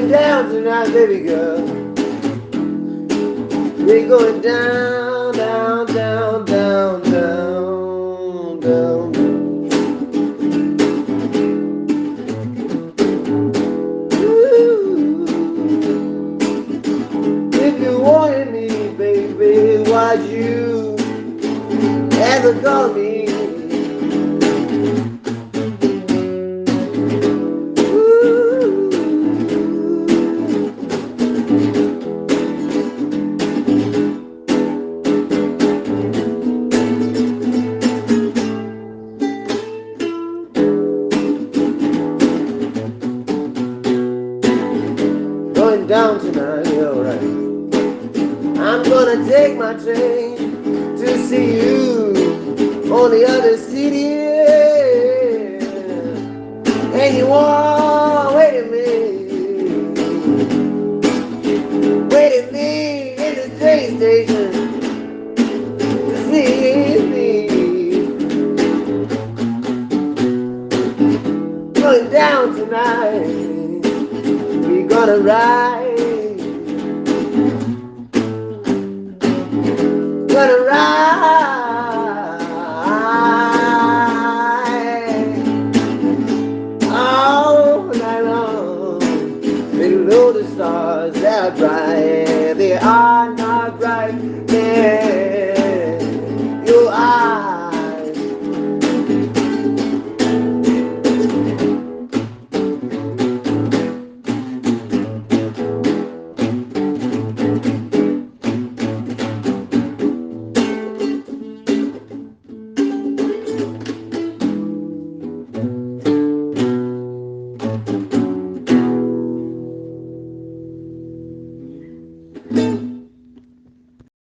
down tonight, baby girl. We're going down, down, down, down, down, down. Ooh. If you wanted me, baby, why'd you ever call me? Going down tonight, alright. I'm gonna take my train to see you on the other city. And you are waiting me in the train station to see me. Going down tonight. We're gonna ride, gonna ride all night long. Below the stars that bright.